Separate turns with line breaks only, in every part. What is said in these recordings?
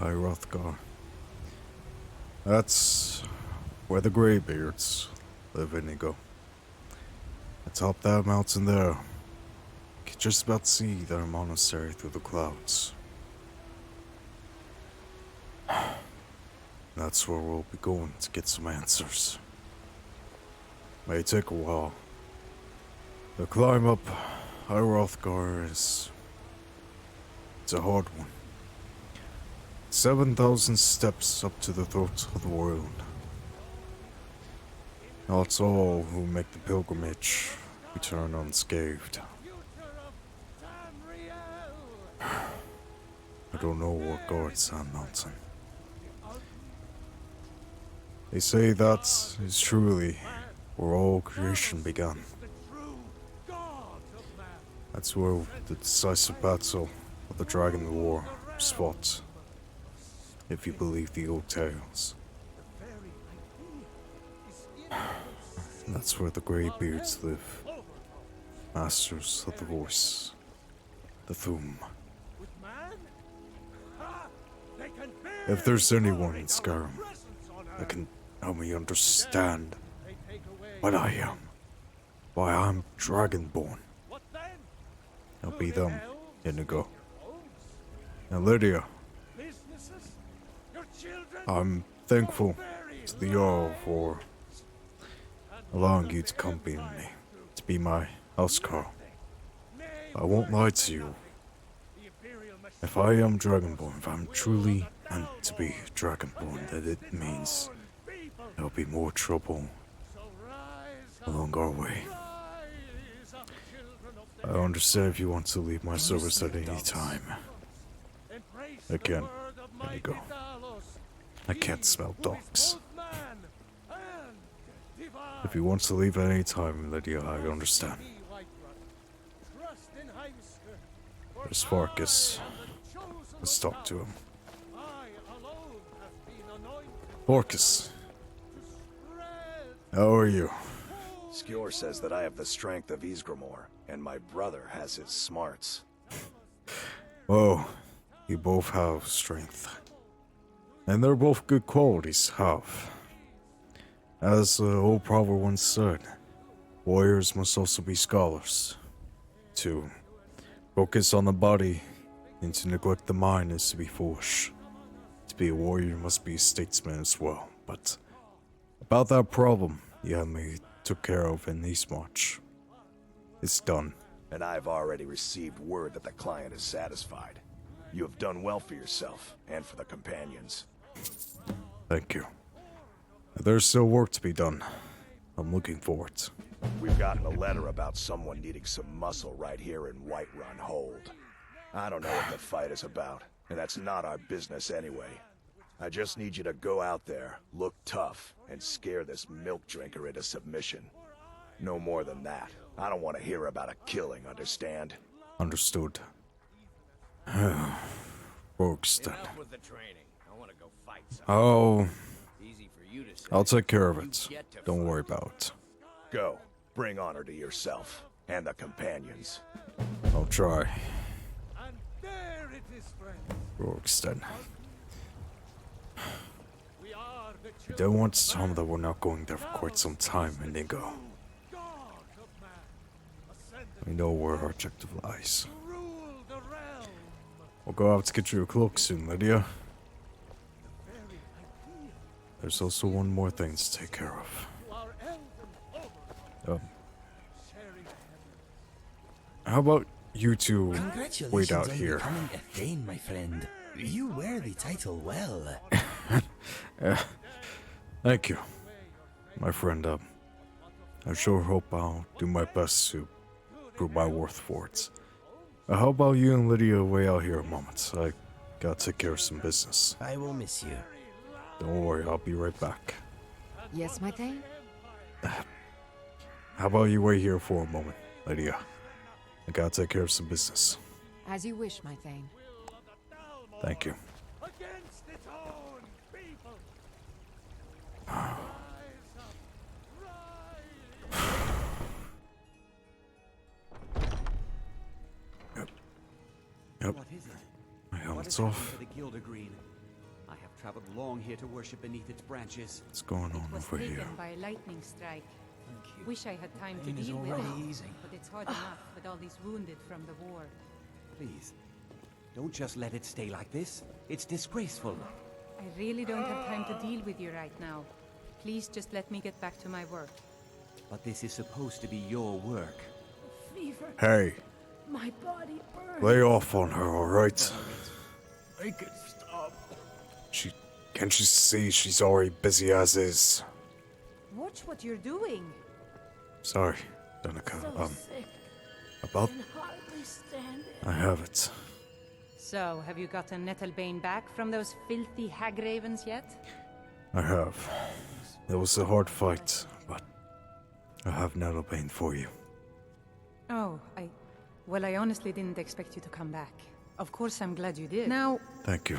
Hrothgar. That's where the Greybeards live, Inigo. Atop that mountain there, you can just about see their monastery through the clouds. That's where we'll be going to get some answers. May take a while. The climb up Hrothgar it's a hard one. 7,000 steps up to the throat of the world. Not all who make the pilgrimage return unscathed. I don't know what guards that mountain. They say that is truly where all creation began. That's where the decisive battle of the Dragon War was fought, if you believe the old tales. And that's where the Greybeards live, masters of the voice, the Thuum. If there's anyone in Skyrim that can help me understand what I am, why I'm Dragonborn, it'll be them, Inigo. And Lydia, I'm thankful to the Jarl for allowing you to accompany me, to be my housecarl. I won't lie to you. If I am Dragonborn, if I'm truly meant to be Dragonborn, then it means there'll be more trouble along our way. I understand if you want to leave my service at any time. Again, there you go. I can't smell dogs. If you want to leave at any time, Lydia, I understand. There's Farkas. Let's talk to him. Farkas. How are you?
Skjor says that I have the strength of Ysgramor, and my brother has his smarts.
Well, you both have strength. And they're both good qualities to have. As the old proverb once said, warriors must also be scholars. To focus on the body and to neglect the mind is to be foolish. To be a warrior must be a statesman as well. But about that problem you and me took care of in Eastmarch. It's done.
And I've already received word that the client is satisfied. You have done well for yourself, and for the companions.
Thank you. There's still work to be done. I'm looking for it.
We've gotten a letter about someone needing some muscle right here in Whiterun Hold. I don't know what the fight is about, and that's not our business anyway. I just need you to go out there, look tough, and scare this milk drinker into submission. No more than that. I don't want to hear about a killing, understand?
Understood. Rogueston. I'll take care of it. Don't worry about it.
Go. Bring honor to yourself, and the companions.
I'll try. Rogueston. You don't want to tell me that we're not going there for quite some time, Inigo. We know where our objective lies. We'll go out to get you a cloak soon, Lydia. There's also one more thing to take care of. How about you two wait out here?
Congratulations on becoming a Thane, my friend. You wear the title well.
Thank you, my friend. I sure hope I'll do my best to prove my worth for it. How about you and Lydia wait out here a moment? I gotta take care of some business.
I will miss you.
Don't worry, I'll be right back.
Yes, my Thane?
How about you wait here for a moment, Lydia? I gotta take care of some business.
As you wish, my Thane.
Thank you. Yep. My helmet's off.
traveled long here to worship beneath its branches.
What's going on
Was
over
taken
here?
by a lightning strike.
Thank you.
Wish I had time to
Pain is
deal with
already
it,
easing.
but it's hard enough with all these wounded from the war.
Please, don't just let it stay like this. It's disgraceful.
I really don't have time to deal with you right now. Please just let me get back to my work.
But this is supposed to be your work.
Fever.
Hey,
My body burns.
lay off on her, alright?
Make it stop.
Can't you see she's already busy as is?
Watch what you're doing.
Sorry, Danica.
So sick.
About
Can hardly stand it.
I have it.
So, have you gotten Nettlebane back from those filthy hag ravens yet?
I have. It was a hard fight, but I have Nettlebane for you.
Oh, Well, I honestly didn't expect you to come back. Of course, I'm glad you did. Now,
Thank you.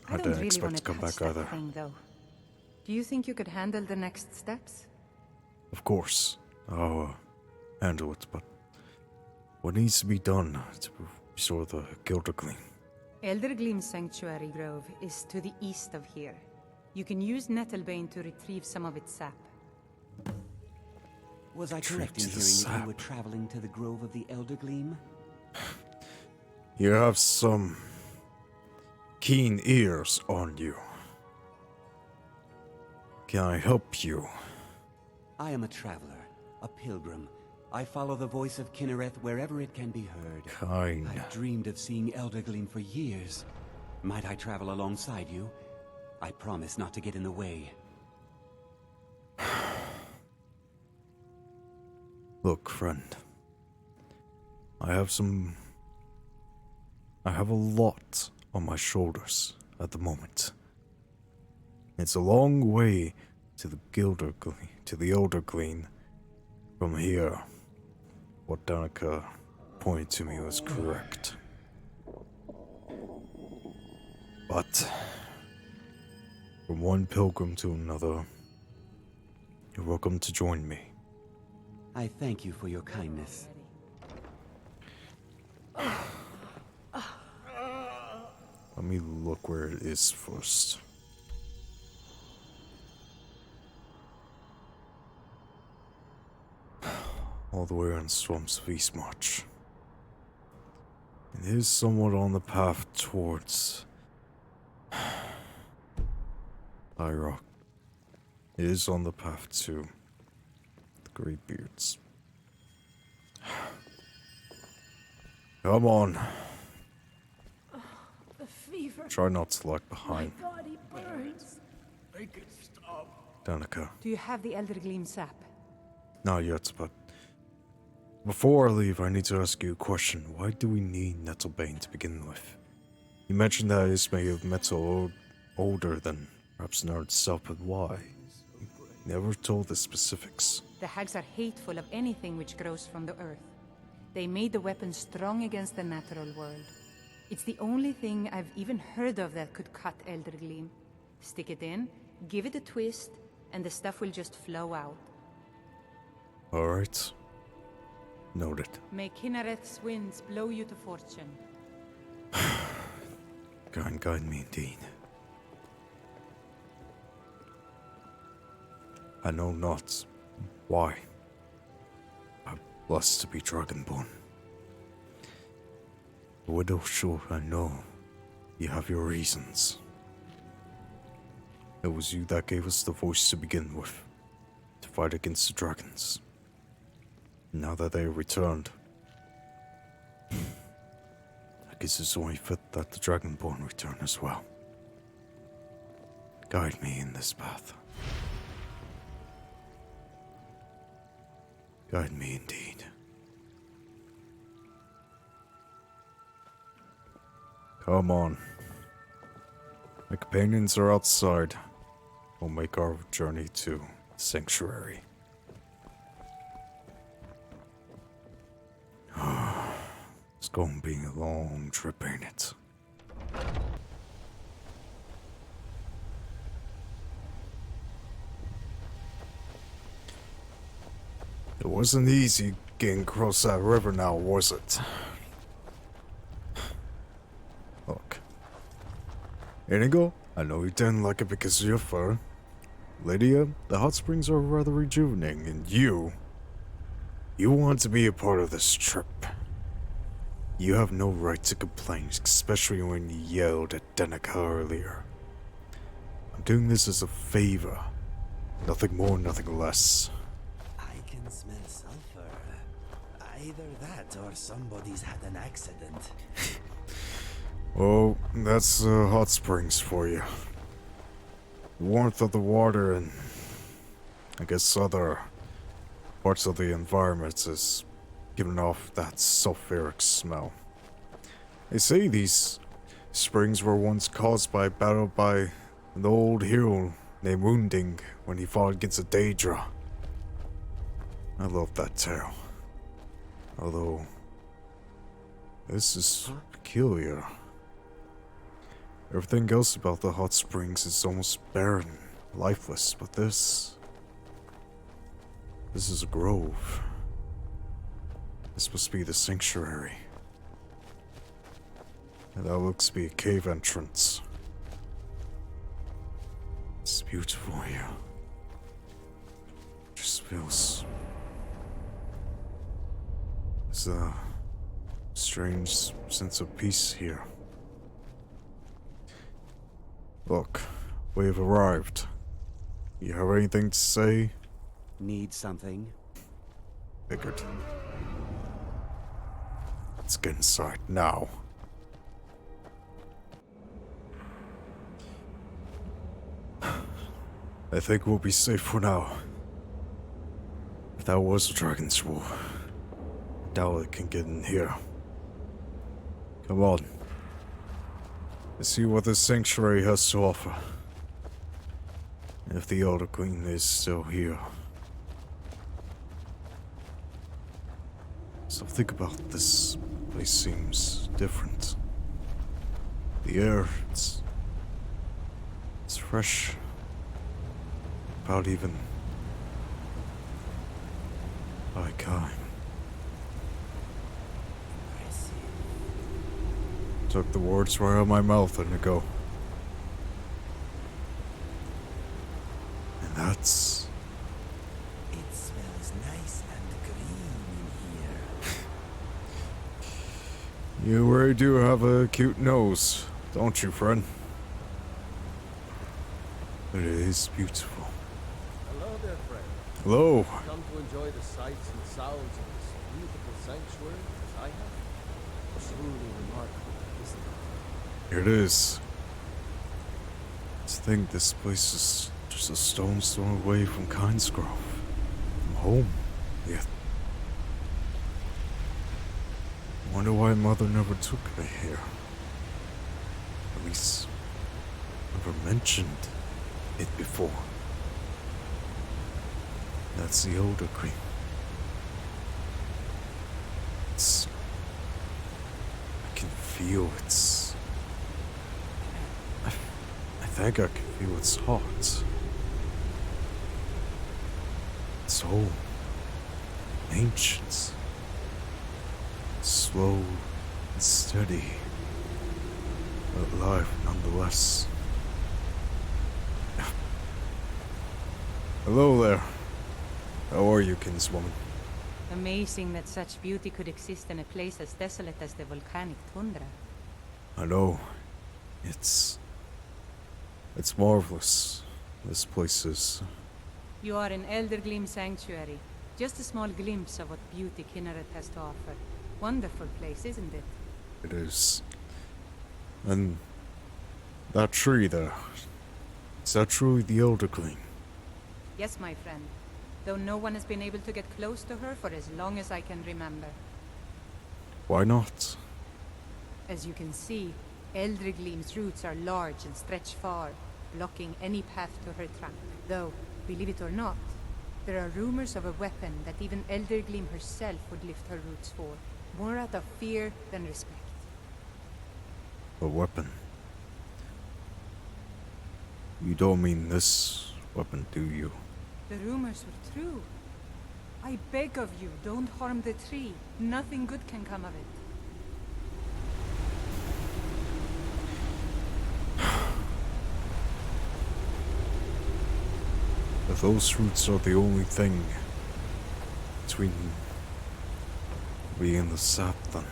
I
I
don't
didn't
really
expect
want
to
to
come
touch
back
that
either.
thing, though. Do you think you could handle the next steps?
Of course, I'll handle it, but what needs to be done to restore the Gildergleam?
Eldergleam Sanctuary Grove is to the east of here. You can use Nettlebane to retrieve some of its sap.
Was I
Trip
correct in
to the
hearing that
sap.
you were traveling to the Grove of the Elder Gleam?
You have some keen ears on you. Can I help you?
I am a traveler, a pilgrim. I follow the voice of Kinnereth wherever it can be heard.
Kyne.
I've dreamed of seeing Eldergleam for years. Might I travel alongside you? I promise not to get in the way.
Look, friend. I have a lot on my shoulders at the moment. It's a long way to the Eldergleam from here. What Danica pointed to me was correct. But from one pilgrim to another, you're welcome to join me.
I thank you for your kindness.
Let me look where it is first. All the way on Swamps of Eastmarch. It is somewhat on the path towards High Rock. It is on the path to the Greybeards. Come on.
The fever.
Try not to lag
My
behind,
body burns.
Make it stop.
Danica.
Do you have the Eldergleam sap?
Not yet, but before I leave, I need to ask you a question. Why do we need Nettlebane to begin with? You mentioned that it's made of metal older than perhaps Nerd itself, but why? You never told the specifics.
The hags are hateful of anything which grows from the earth. They made the weapon strong against the natural world. It's the only thing I've even heard of that could cut Eldergleam. Stick it in, give it a twist, and the stuff will just flow out.
Alright. Noted.
May Kinnereth's winds blow you to fortune.
God guide me indeed. I know not why. I'm blessed to be Dragonborn. Widow, sure, I know you have your reasons. It was you that gave us the voice to begin with, to fight against the dragons. Now that they have returned, I guess it's only fit that the Dragonborn return as well. Guide me in this path. Guide me indeed. Come on. My companions are outside. We'll make our journey to Sanctuary. It's gonna be a long trip, ain't it? It wasn't easy getting across that river now, was it? Look. Inigo, I know you didn't like it because of your fur. Lydia, the hot springs are rather rejuvenating, and you want to be a part of this trip. You have no right to complain, especially when you yelled at Denica earlier. I'm doing this as a favor. Nothing more, nothing less.
I can smell sulfur. Either that or somebody's had an accident.
Well, that's hot springs for you. The warmth of the water and I guess other parts of the environment is giving off that sulfuric smell. They say these springs were once caused by a battle by an old hero named Wounding when he fought against a Daedra. I love that tale. Although, this is peculiar. Everything else about the hot springs is almost barren, lifeless, but this is a grove. This must be the sanctuary. And that looks to be a cave entrance. It's beautiful here. Just feels... There's a strange sense of peace here. Look, we've arrived. You have anything to say?
Need something?
Figured. Let's get inside now. I think we'll be safe for now. If that was a dragon's roar, I doubt it can get in here. Come on. Let's see what this sanctuary has to offer. If the Elder Queen is still here. Something about this place seems different. The air, it's fresh. About even by Kyne. Took the words right out of my mouth and ago. And that's...
It smells nice and green in here.
You really do have a cute nose, don't you, friend? But it is beautiful.
Hello there, friend.
Hello.
Come to enjoy the sights and sounds of this beautiful sanctuary as I have? Truly remarkable, isn't it?
Here it is. To think this place is just a stone's throw away from Kyne's Grove. From home, yet. I wonder why Mother never took me here. At least, never mentioned it before. That's the older Queen. It's... I can feel it's... I think I can feel its heart. It's so ancient. Slow and steady. But alive nonetheless. Hello there. How are you, kinswoman?
Amazing that such beauty could exist in a place as desolate as the volcanic tundra.
I know. It's marvelous. This place is...
You are in Eldergleam Sanctuary. Just a small glimpse of what beauty Kinneret has to offer. Wonderful place, isn't it?
It is. And that tree there, is that truly the Elder Queen?
Yes, my friend. Though no one has been able to get close to her for as long as I can remember.
Why not?
As you can see, Eldergleam's roots are large and stretch far, blocking any path to her trunk. Though, believe it or not, there are rumors of a weapon that even Eldergleam herself would lift her roots for, more out of fear than respect.
A weapon? You don't mean this weapon, do you?
The rumors were true. I beg of you, don't harm the tree. Nothing good can come of it.
If those roots are the only thing between me and the sap, then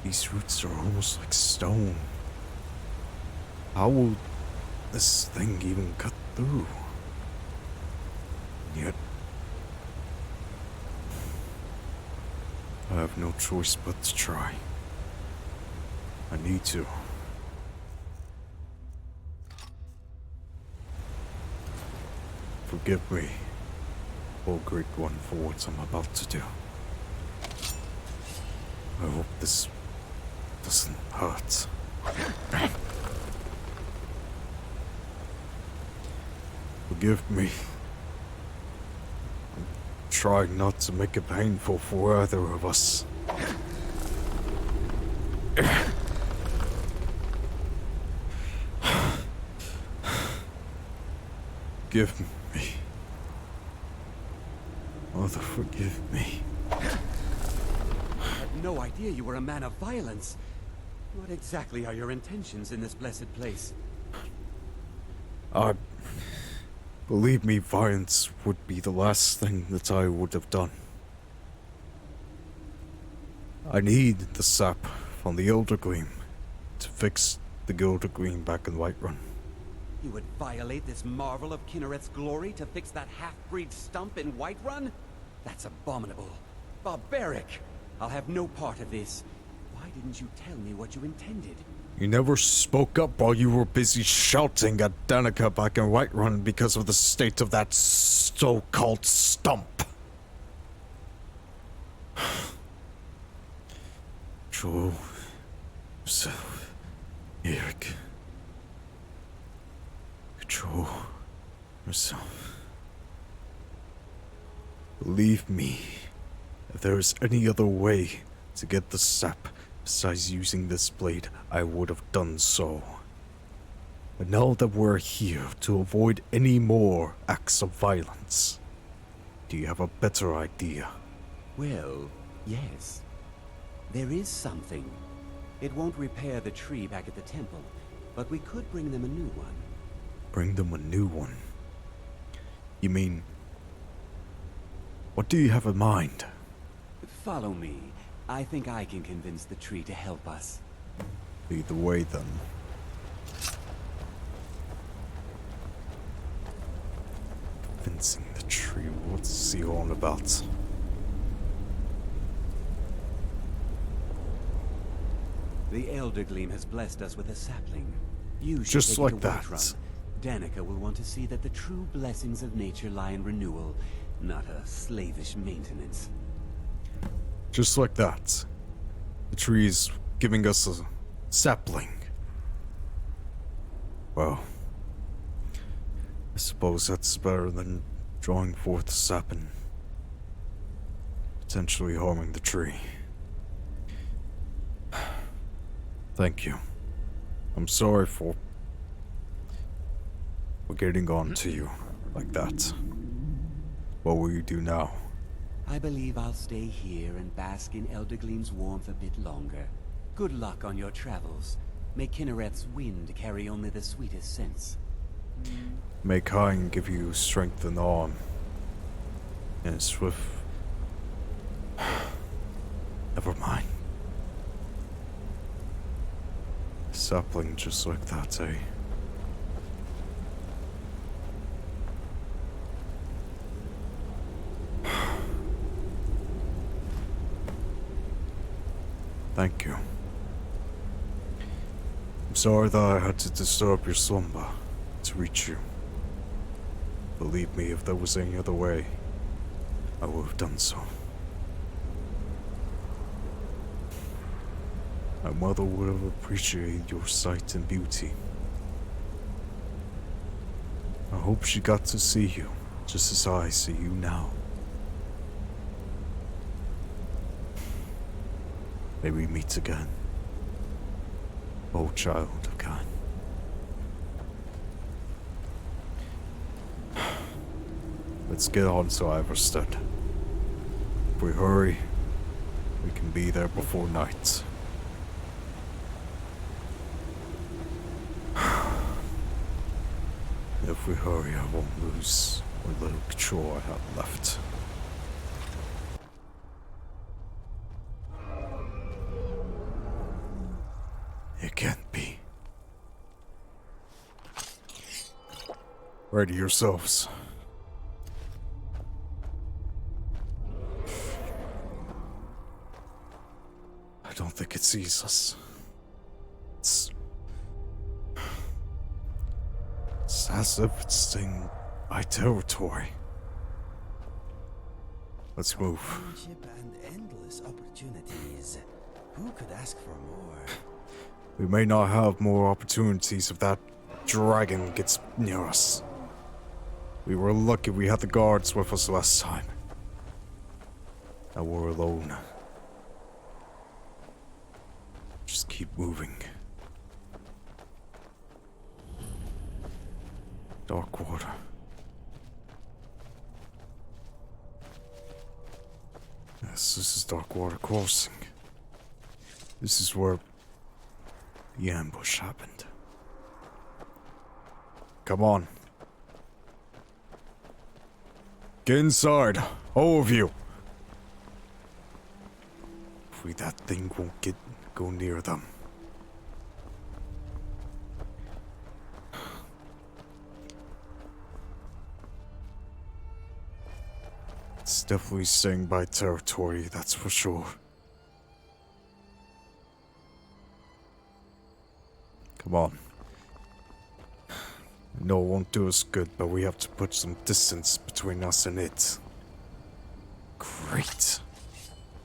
these roots are almost like stone. How will this thing even cut through? And yet, I have no choice but to try. I need to. Forgive me, oh Great One, for what I'm about to do. I hope this doesn't hurt. Forgive me. I'm trying not to make it painful for either of us. Forgive me. Mother, forgive me.
I had no idea you were a man of violence. What exactly are your intentions in this blessed place?
Believe me, violence would be the last thing that I would have done. I need the sap from the Elder Gleam to fix the Elder Gleam back in Whiterun.
You would violate this marvel of Kinneret's glory to fix that half-breed stump in Whiterun? That's abominable. Barbaric! I'll have no part of this. Why didn't you tell me what you intended?
You never spoke up while you were busy shouting at Danica back in Whiterun because of the state of that so-called stump. Control yourself, Eric. Control yourself. Believe me, if there is any other way to get the sap besides using this blade, I would have done so. But now that we're here to avoid any more acts of violence, do you have a better idea?
Well, yes. There is something. It won't repair the tree back at the temple, but we could bring them a new one.
Bring them a new one? You mean... what do you have in mind?
Follow me. I think I can convince the tree to help us.
Lead the way, then. Convincing the tree, what's he on about?
The Elder Gleam has blessed us with a sapling. You should
Just
take it
like
to
that.
Whiterun. Danica will want to see that the true blessings of nature lie in renewal, not a slavish maintenance.
Just like that. The tree is giving us a sapling. Well, I suppose that's better than drawing forth the sap and potentially harming the tree. Thank you. I'm sorry for getting on to you like that. What will you do now?
I believe I'll stay here and bask in Elder Gleam's warmth a bit longer. Good luck on your travels. May Kinneret's wind carry only the sweetest scents.
May Kyne give you strength and arm. And swift... Never mind. Sapling just like that, eh? Thank you. I'm sorry that I had to disturb your slumber to reach you. Believe me, if there was any other way, I would have done so. My mother would have appreciated your sight and beauty. I hope she got to see you, just as I see you now. May we meet again, O child of Kyne. Let's get on to Iverstead. If we hurry, we can be there before night. If we hurry, I won't lose what little control I have left. It can't be. Ready yourselves. I don't think it sees us. It's as if it's staying by territory. Let's move.
Friendship and endless opportunities. Who could ask for more?
We may not have more opportunities if that dragon gets near us. We were lucky we had the guards with us last time. Now we're alone. Just keep moving. Dark water. Yes, this is Dark Water Crossing. This is where the ambush happened. Come on. Get inside, all of you. Hopefully that thing won't go near them. It's definitely staying by territory, that's for sure. Come on. No, it won't do us good, but we have to put some distance between us and it. Great.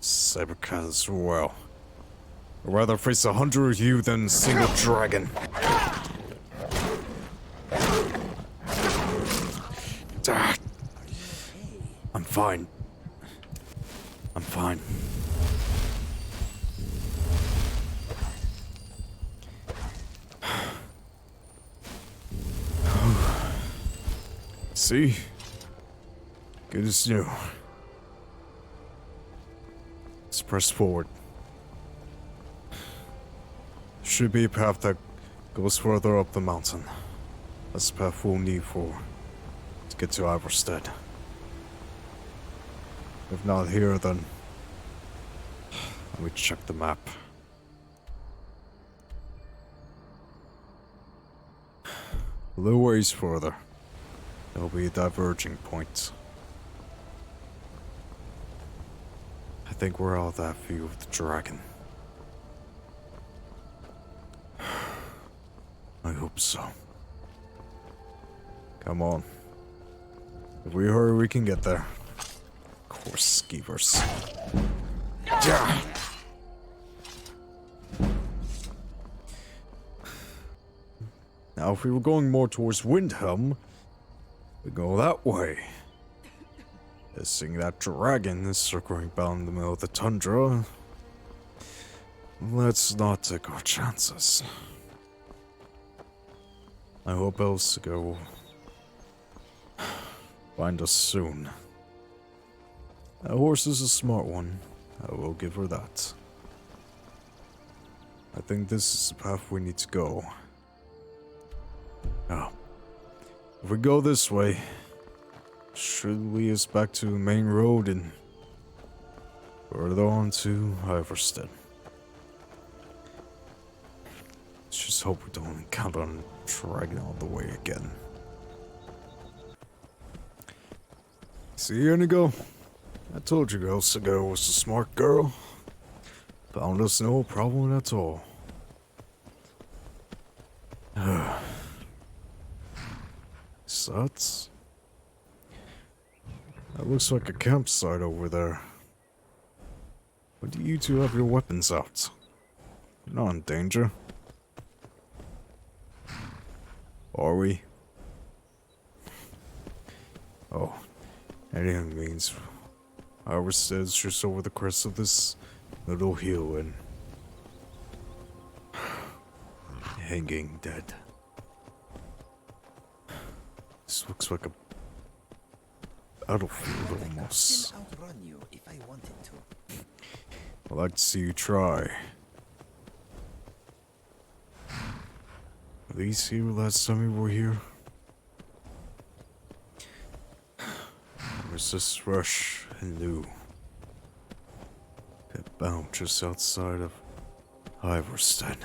Cybercat as well. I'd rather face 100 of you than a single dragon. Ah. I'm fine. I'm fine. See? Good as new. Let's press forward. Should be a path that goes further up the mountain. That's the path we'll need to get to Iverstead. If not here, then let me check the map. A little ways further. There'll be a diverging point. I think we're out of that view of the dragon. I hope so. Come on. If we hurry, we can get there. Of course, skeevers. Yeah. Now, if we were going more towards Windhelm, we go that way. Seeing that dragon is circling about in the middle of the tundra, let's not take our chances. I hope Elsiga will find us soon. That horse is a smart one. I will give her that. I think this is the path we need to go. Now, if we go this way, should lead us back to the main road and further on to Iverstead. Let's just hope we don't encounter a dragon on the way again. See, Inigo? I told you Elsiga was a smart girl. Found us no problem at all. Suts. That looks like a campsite over there. Why do you two have your weapons out? You're not in danger. Are we? Oh, anything means Iverstead's just over the crest of this little hill and hanging dead. This looks like a battlefield almost.
Outrun you if I wanted to.
I'd like to see you try. At least here last time we were here. This is fresh and new. It bound just outside of Iverstead.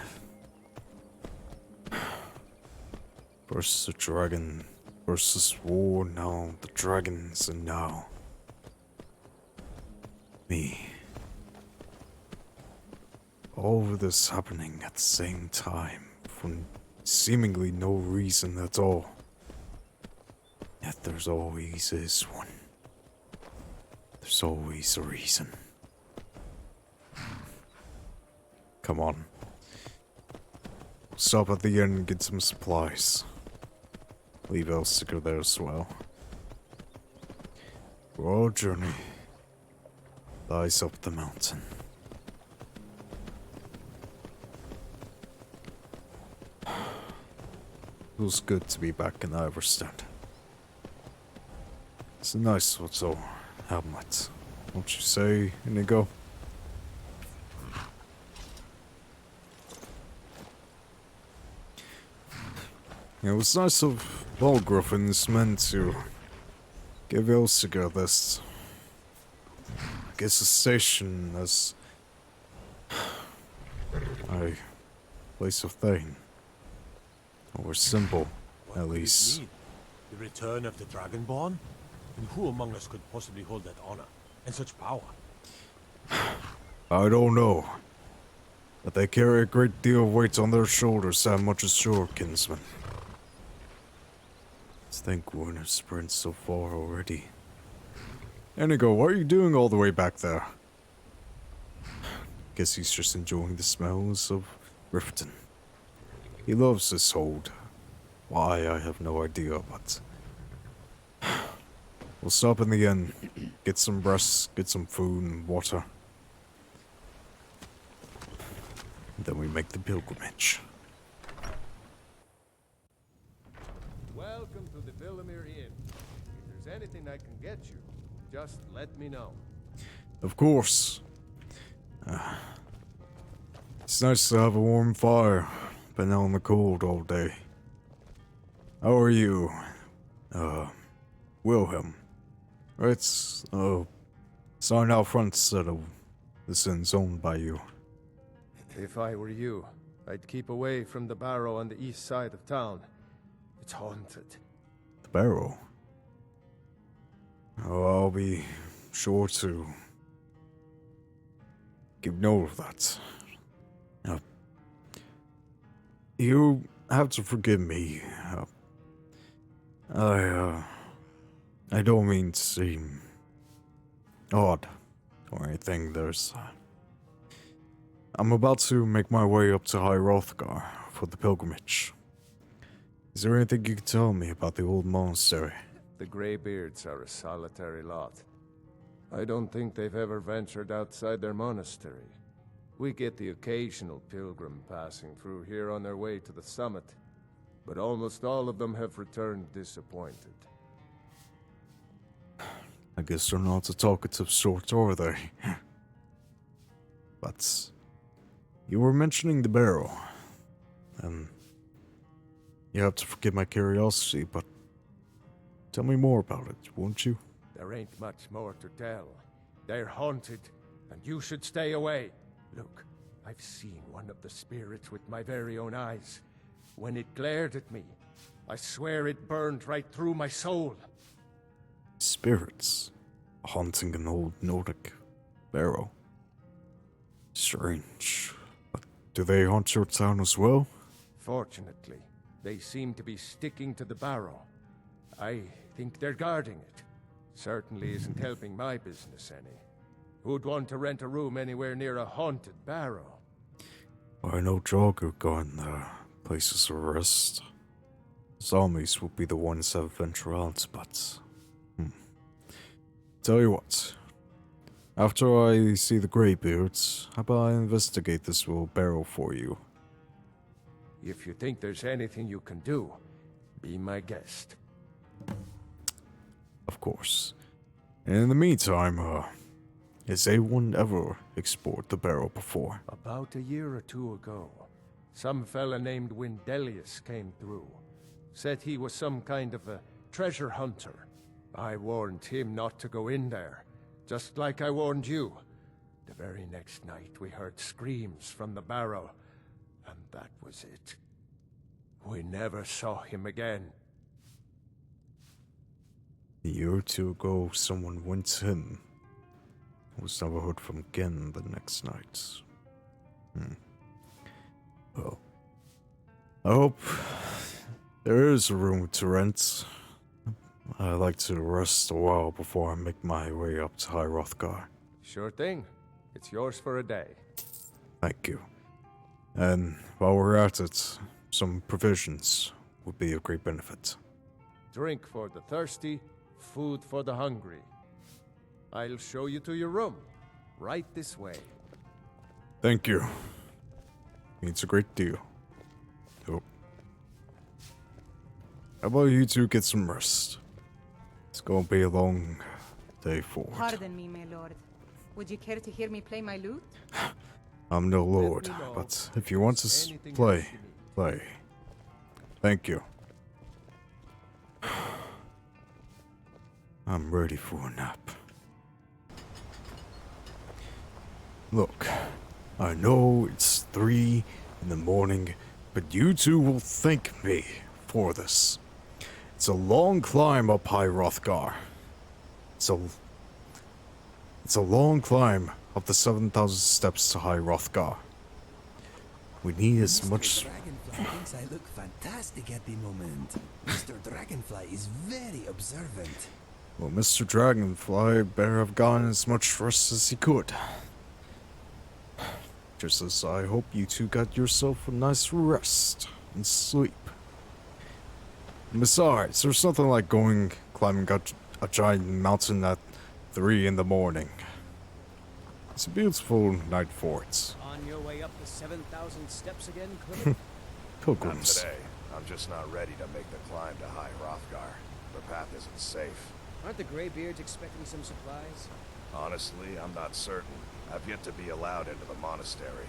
First the dragon versus war, now the dragons, and now me. All of this happening at the same time for seemingly no reason at all. Yet there's always is one. There's always a reason. Come on. Stop at the inn and get some supplies. Leave Elsiger there as well. For our journey lies up the mountain. Feels good to be back in Iverstead. It's a nice little hamlet, won't you say, Inigo? It was nice of Balgruff and his men to give Elsiger this, I guess, a station as a place of Thane. Or symbol, at least.
The return of the Dragonborn? And who among us could possibly hold that honor and such power?
I don't know. But they carry a great deal of weight on their shoulders, as much as your kinsmen. Think we're in a sprint so far already. Inigo, what are you doing all the way back there? Guess he's just enjoying the smells of Riften. He loves this hold. Why, I have no idea, but we'll stop in the inn, get some rest, get some food and water. And then we make the pilgrimage.
Welcome to the Villamere Inn. If there's anything I can get you, just let me know.
Of course. It's nice to have a warm fire. Been out in the cold all day. How are you? Wilhelm. Right, sign out front said this inn's owned by you.
If I were you, I'd keep away from the barrow on the east side of town. It's haunted.
The barrow? Oh, I'll be sure to give note of that. You have to forgive me. I don't mean to seem odd or anything. I'm about to make my way up to High Rothgar for the pilgrimage. Is there anything you can tell me about the old monastery?
The Greybeards are a solitary lot. I don't think they've ever ventured outside their monastery. We get the occasional pilgrim passing through here on their way to the summit, but almost all of them have returned disappointed.
I guess they're not a talkative sort, are they? But you were mentioning the barrow, and you have to forgive my curiosity, but tell me more about it, won't you?
There ain't much more to tell. They're haunted, and you should stay away. Look, I've seen one of the spirits with my very own eyes. When it glared at me, I swear it burned right through my soul.
Spirits haunting an old Nordic barrow. Strange. But do they haunt your town as well?
Fortunately, they seem to be sticking to the barrow. I think they're guarding it. Certainly isn't helping my business any. Who'd want to rent a room anywhere near a haunted barrow?
I know Draugr gone there. Places of rest. Zombies will be the ones that venture out, but... Tell you what. After I see the Greybeards, how about I investigate this little barrow for you?
If you think there's anything you can do, be my guest.
Of course. And in the meantime, has anyone ever explored the barrow before?
About a year or two ago, some fella named Windelius came through. Said he was some kind of a treasure hunter. I warned him not to go in there, just like I warned you. The very next night we heard screams from the barrow, and that was it. We never saw him again.
A year or two ago, someone went in. Was never heard from again the next night. Well, I hope there is a room to rent. I like to rest a while before I make my way up to High Hrothgar.
Sure thing. It's yours for a day.
Thank you. And while we're at it, some provisions would be of great benefit.
Drink for the thirsty, food for the hungry. I'll show you to your room. Right this way.
Thank you. Means a great deal. Oh. How about you two get some rest? It's gonna be a long day forward.
Pardon me, my lord. Would you care to hear me play my lute?
I'm no lord, but if you want to play, play. Thank you. I'm ready for a nap. Look, I know it's 3 in the morning, but you two will thank me for this. It's a long climb up High Hrothgar. It's a long climb up the 7,000 steps to High Hrothgar. We need as much...
Dragonfly thinks I look fantastic at the moment. Mr. Dragonfly is very observant.
Well, Mr. Dragonfly better have gotten as much rest as he could. Just as I hope you two got yourself a nice rest and sleep. And besides, there's nothing like climbing a giant mountain at 3 in the morning. It's a beautiful night for it.
On your way up the 7,000 steps again, Clement?
Pilgrims.
Not today. I'm just not ready to make the climb to High Hrothgar. The path isn't safe.
Aren't the Greybeards expecting some supplies?
Honestly, I'm not certain. I've yet to be allowed into the monastery.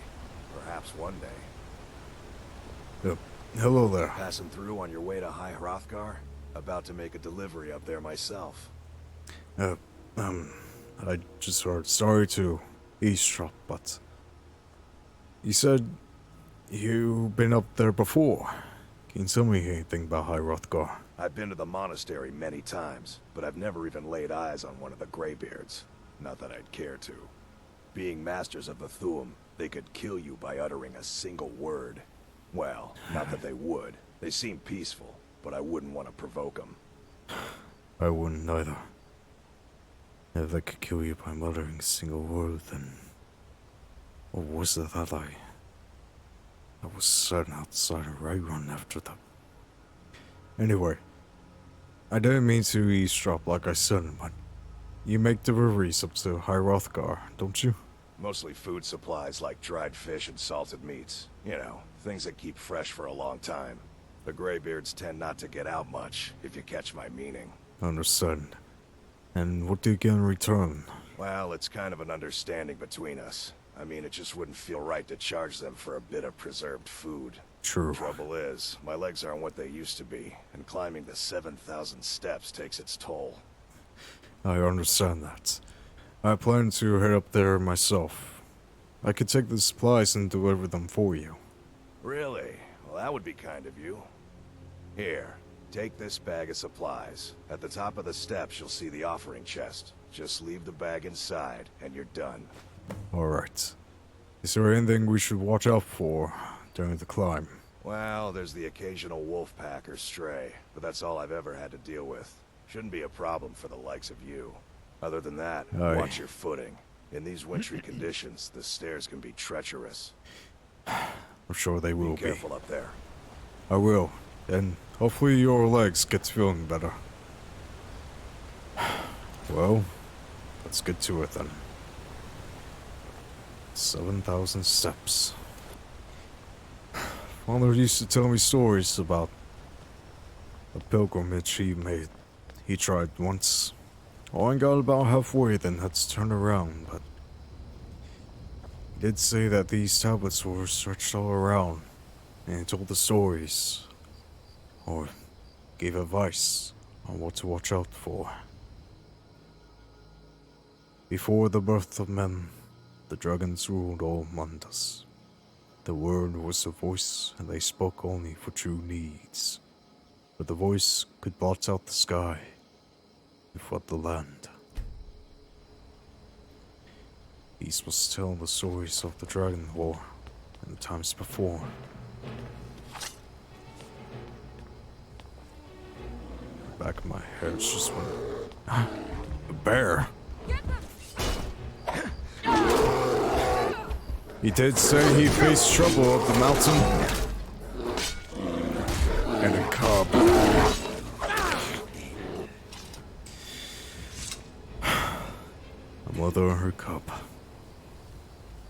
Perhaps one day.
Yep. Hello there.
Passing through on your way to High Hrothgar? About to make a delivery up there myself.
I just heard. Sorry to eavesdrop, but... You said you've been up there before. Can you tell me anything about High Hrothgar?
I've been to the monastery many times, but I've never even laid eyes on one of the Greybeards. Not that I'd care to. Being masters of the Thu'um, they could kill you by uttering a single word. Well, not that they would. They seem peaceful, but I wouldn't want to provoke them.
I wouldn't either. If they could kill you by muttering a single word, then... What was it that I was sitting outside of Rycon after that? Anyway, I didn't mean to eavesdrop like I said, but... You make deliveries up to High Hrothgar, don't you?
Mostly food supplies like dried fish and salted meats. You know, things that keep fresh for a long time. The Greybeards tend not to get out much, if you catch my meaning.
Understand. And what do you get in return?
Well, it's kind of an understanding between us. I mean, it just wouldn't feel right to charge them for a bit of preserved food.
True.
Trouble is, my legs aren't what they used to be, and climbing the 7,000 steps takes its toll.
I understand that. I plan to head up there myself. I could take the supplies and deliver them for you.
Really? Well, that would be kind of you. Here, take this bag of supplies. At the top of the steps, you'll see the offering chest. Just leave the bag inside, and you're done.
Alright. Is there anything we should watch out for during the climb?
Well, there's the occasional wolf pack or stray, but that's all I've ever had to deal with. Shouldn't be a problem for the likes of you. Other than that, watch your footing. In these wintry conditions, the stairs can be treacherous.
I'm sure they will be.
Be careful up there.
I will. And hopefully your legs get feeling better. Well, let's get to it then. 7,000 steps. Father used to tell me stories about a pilgrimage he made. He tried once. Only got about halfway, then had to turn around, but... He did say that these tablets were stretched all around, and he told the stories. Or gave advice on what to watch out for. Before the birth of men, the dragons ruled all Mundus. The word was a voice, and they spoke only for true needs. But the voice could blot out the sky and flood the land. These must tell the stories of the Dragon War and the times before. The back of my hair is just went. A bear! He did say he faced trouble up the mountain. And a cub. A mother and her cub.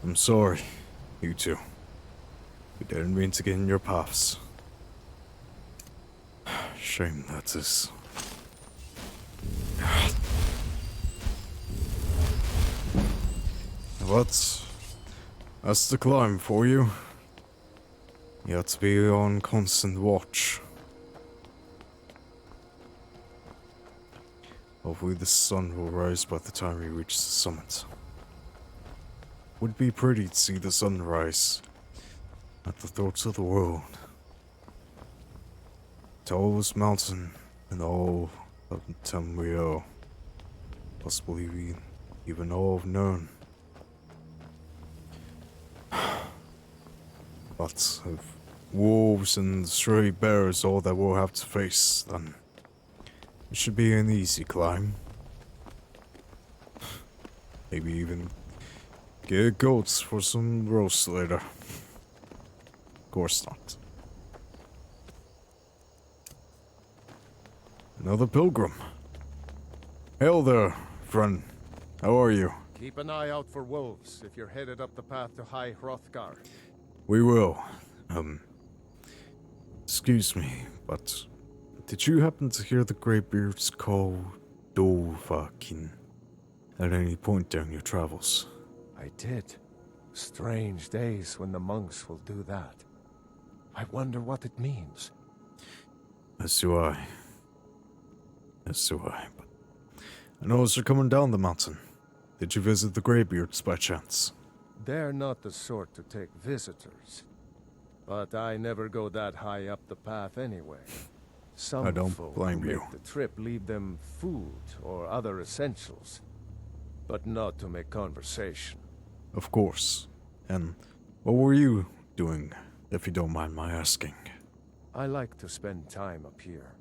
I'm sorry, you two. We didn't mean to get in your paths. Shame that is. But that's the climb for you. You have to be on constant watch. Hopefully the sun will rise by the time we reach the summit. Would be pretty to see the sunrise at the throats of the world. Tallest mountain in all of Tamriel. Possibly even all of Nern. But if wolves and stray bears all that we'll have to face, then it should be an easy climb. Maybe even get goats for some roast later. Of course not. Another pilgrim. Hail there, friend. How are you?
Keep an eye out for wolves if you're headed up the path to High Hrothgar.
We will. Excuse me, but did you happen to hear the Greybeards call Dovahkiin at any point during your travels?
I did. Strange days when the monks will do that. I wonder what it means.
As do I. But I noticed you're coming down the mountain. Did you visit the Greybeards by chance?
They're not the sort to take visitors. But I never go that high up the path anyway. Some
I don't
folk
blame
who
you.
make the trip leave them food or other essentials. But not to make conversation.
Of course. And what were you doing, if you don't mind my asking?
I like to spend time up here.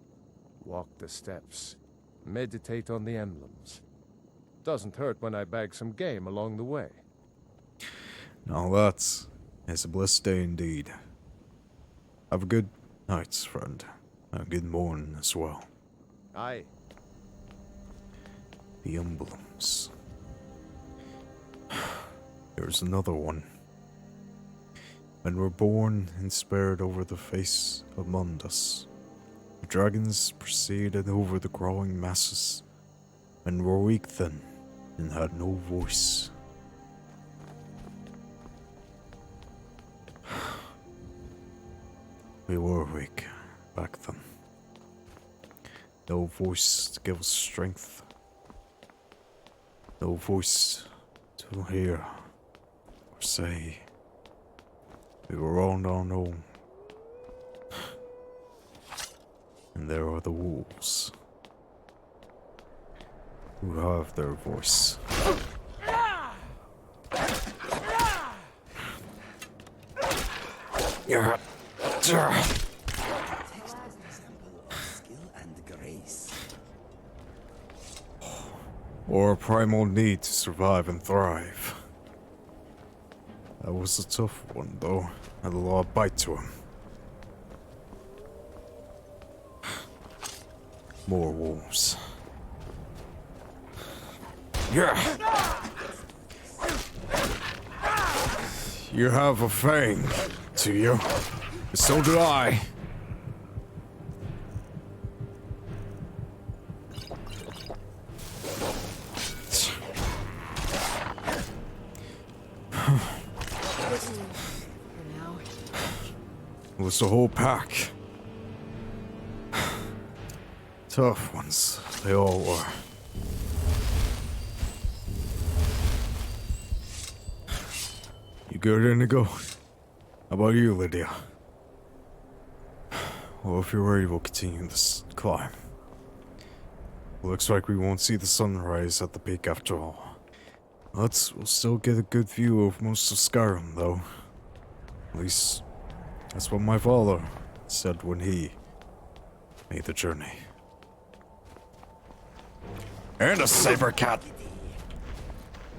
Walk the steps. Meditate on the emblems. Doesn't hurt when I bag some game along the way.
Now that is a blessed day indeed. Have a good night, friend. And a good morning as well.
Aye.
The emblems. There's another one. When we're born and spared over the face of Mundus, the dragons proceeded over the growing masses, and were weak then, and had no voice. We were weak back then. No voice to give us strength. No voice to hear or say. We were on our own. And there are the wolves, who have their voice. Yeah.
Text was an example of skill and grace.
Or a primal need to survive and thrive. That was a tough one, though. Had a lot of bite to him. More wolves. Yeah. You have a fang, do you? So do I. It was the whole pack. Tough ones, they all were. You good, Inigo? How about you, Lydia? Well, if you're ready, we'll continue this climb. Looks like we won't see the sunrise at the peak after all. We'll still get a good view of most of Skyrim, though. At least, that's what my father said when he made the journey. And a saber cat!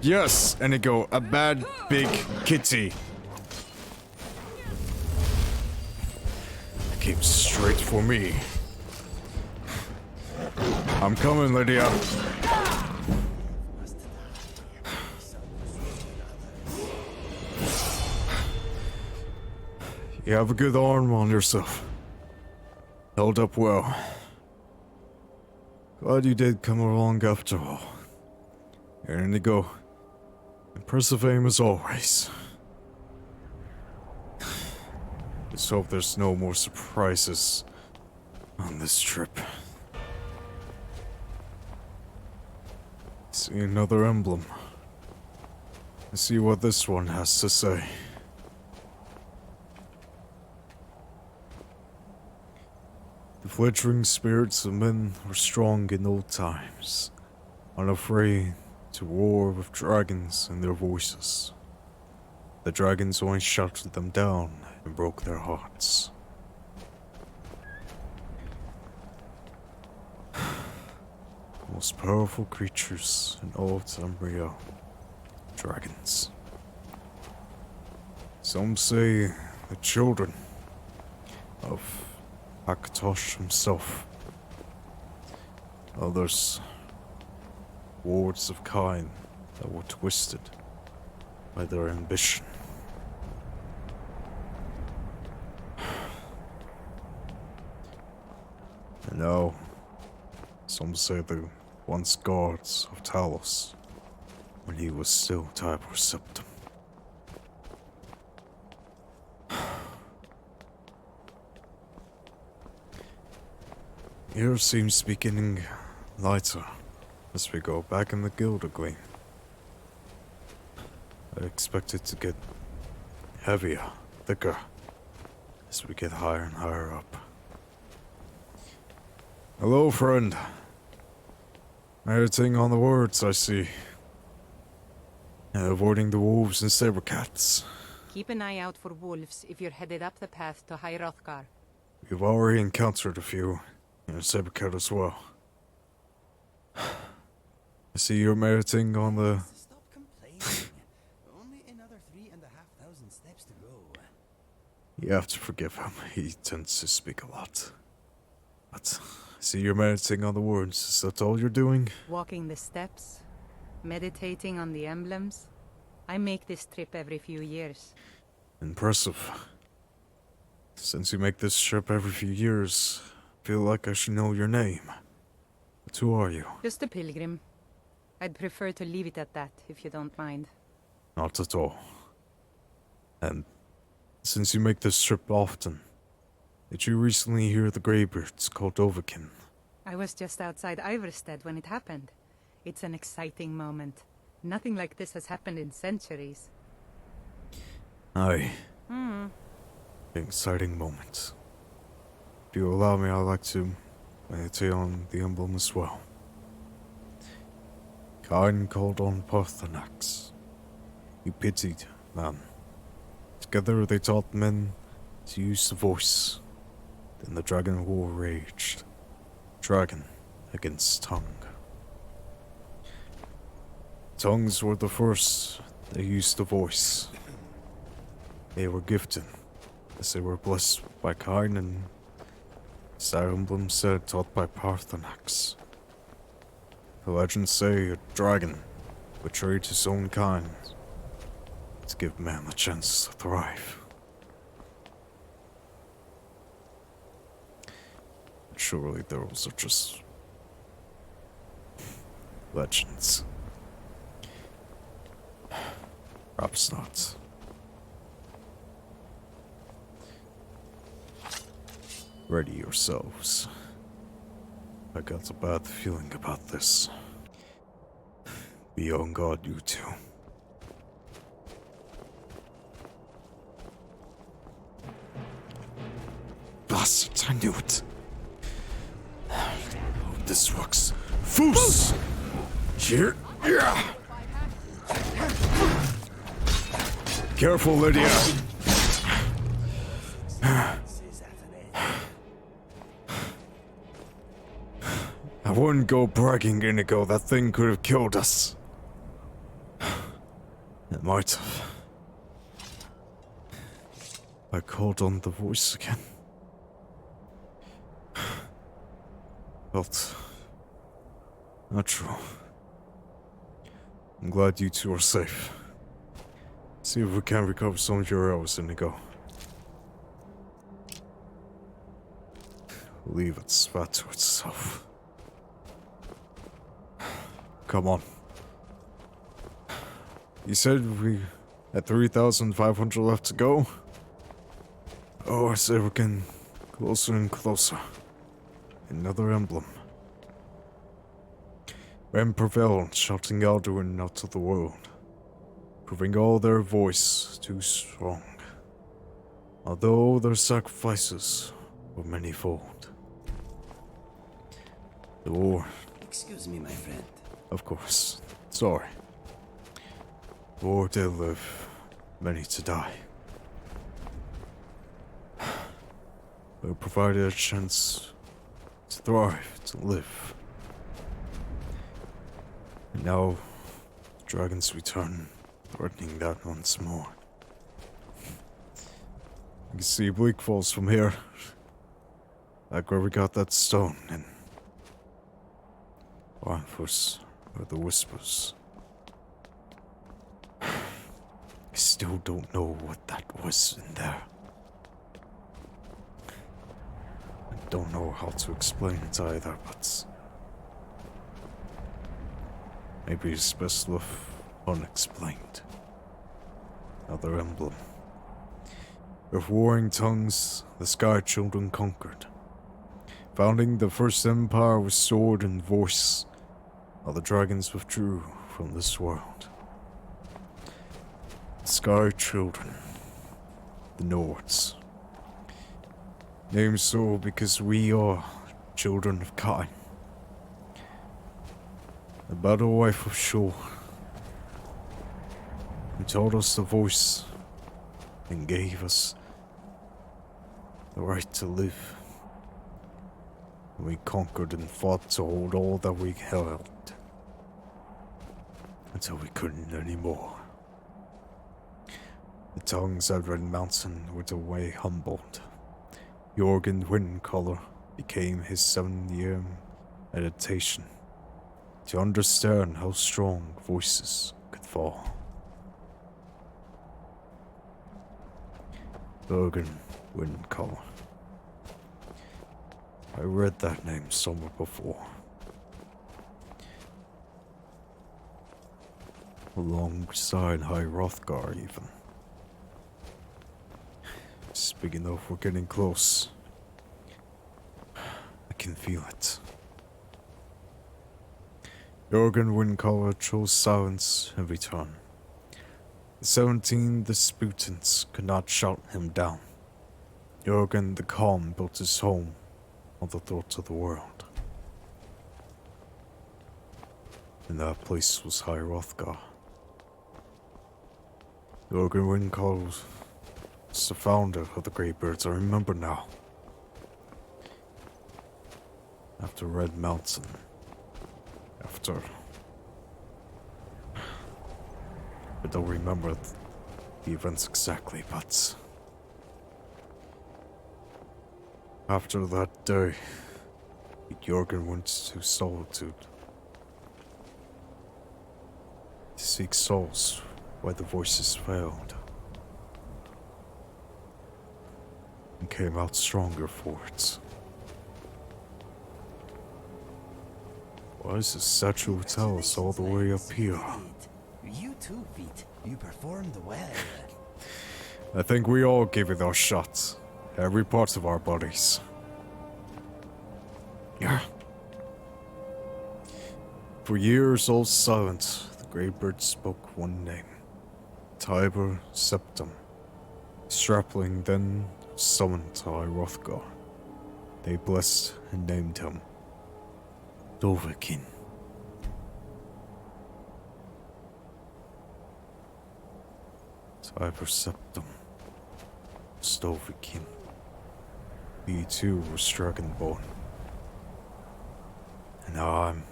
Yes, Inigo, a bad, big kitty. Came straight for me. I'm coming, Lydia. You have a good arm on yourself. Held up well. Glad you did come along after all. Here, Inigo. Impressive aim as always. Let's hope there's no more surprises on this trip. See another emblem. Let's see what this one has to say. The fledgling spirits of men were strong in old times, unafraid to war with dragons in their voices. The dragons only shouted them down and broke their hearts. Most powerful creatures in all of Tamriel. Dragons. Some say the children of Akatosh himself. Others, wards of Kyne that were twisted by their ambition. And now, some say the once guards of Talos, when he was still Tibur Septim. Air seems to be getting lighter as we go back in the Gilder Gleam. I expect it to get heavier, thicker, as we get higher and higher up. Hello, friend. Meditating on the words, I see. And avoiding the wolves and saber cats.
Keep an eye out for wolves if you're headed up the path to High Hrothgar.
We've already encountered a few, and a saber cat as well. I see you're meditating on the...
Stop complaining. Only another 3,500 steps to go.
You have to forgive him. He tends to speak a lot. But I see you're meditating on the words. Is that all you're doing?
Walking the steps, meditating on the emblems. I make this trip every few years.
Impressive. Since you make this trip every few years, I feel like I should know your name. But who are you?
Just a pilgrim. I'd prefer to leave it at that, if you don't mind.
Not at all. And since you make this trip often, did you recently hear the Greybeards called Overkin?
I was just outside Iverstead when it happened. It's an exciting moment. Nothing like this has happened in centuries.
Aye. Exciting moment. If you allow me, I'd like to meditate on the emblem as well. Kyne called on Parthenax. He pitied man. Together they taught men to use the voice. Then the dragon war raged. Dragon against tongue. Tongues were the first that used the voice. They were gifted, as they were blessed by Kyne and, as that emblem said, taught by Parthenax. The legends say a dragon betrayed his own kind to give man a chance to thrive. Surely those are just legends. Perhaps not. Ready yourselves. I got a bad feeling about this. Be on guard, you two. bastards, I knew it. This works. Foos! Here. Yeah. Careful, Lydia. I wouldn't go bragging, Inigo. That thing could have killed us. It might have. I called on the voice again. Felt natural. I'm glad you two are safe. See if we can recover some of your arrows, Inigo. Leave its spat to itself. Come on. You said we had 3,500 left to go? Oh, I say we're getting closer and closer. Another emblem. Men prevailed, shouting Alduin out to the world, proving all their voice too strong. Although their sacrifices were manifold. The war.
Excuse me, my friend.
Of course. Sorry. The war did live, many to die. But provided a chance to thrive, to live. And now, the dragons return, threatening that once more. You can see Bleak Falls from here. Like where we got that stone, and Arnfus, or the Whispers. I still don't know what that was in there. I don't know how to explain it either, but maybe it's best left unexplained. Another emblem. With warring tongues, the Sky Children conquered, founding the first empire with sword and voice, while the dragons withdrew from this world. The Sky Children, the Nords. Named so because we are children of Kyne, the battle wife of Shore, who taught us the voice and gave us the right to live. We conquered and fought to hold all that we held, until we couldn't anymore. The tongues at Red Mountain were the way humbled. Jorgen Windcaller became his 7-year meditation to understand how strong voices could fall. Jorgen Windcaller. I read that name somewhere before. Alongside High Hrothgar, even. Speaking of, we're getting close. I can feel it. Jorgen Windcaller chose silence every turn. The 17 disputants could not shout him down. Jorgen the Calm built his home on the throat of the world. And that place was High Hrothgar. Jorgen Windcaller was the founder of the Greybeards, I remember now. After Red Mountain. After... I don't remember the events exactly, but... After that day, Jorgen went to solitude. To seek souls where the voices failed. And came out stronger for it. Why is the statue tell us all the way up here?
You too, Pete. You performed well.
I think we all gave it our shot. Every part of our bodies. Yeah. For years all silent, the Greybeard spoke one name. Tiber Septim. Strapling then summoned High Hrothgar. they blessed and named him Dovahkiin. Cyber Septum, Dovahkiin. He too was Dragonborn. And now I'm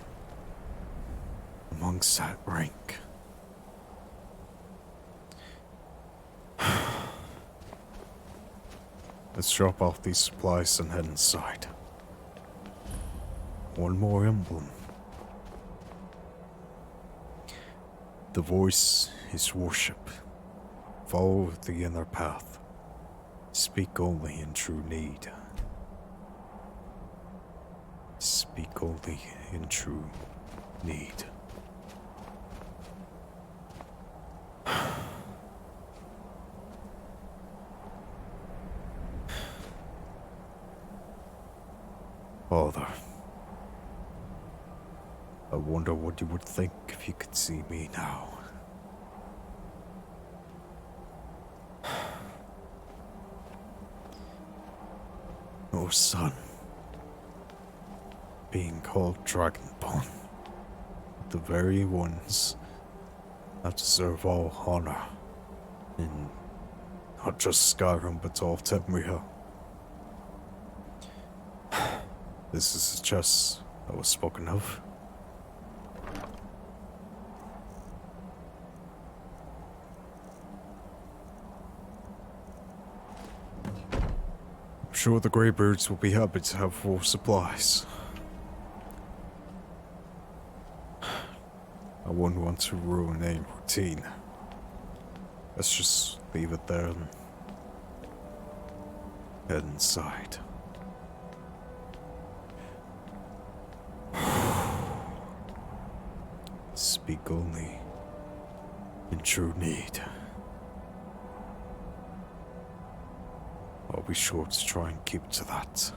amongst that rank. Let's drop off these supplies and head inside. One more emblem. The voice is worship. Follow the inner path. Speak only in true need. Speak only in true need. Father, I wonder what you would think if you could see me now. Oh, son, being called Dragonborn, the very ones that deserve all honor in not just Skyrim but all Temria. This is the chest that was spoken of. I'm sure the Greybeards will be happy to have full supplies. I wouldn't want to ruin any routine. Let's just leave it there and head inside. Speak only in true need. I'll be sure to try and keep to that.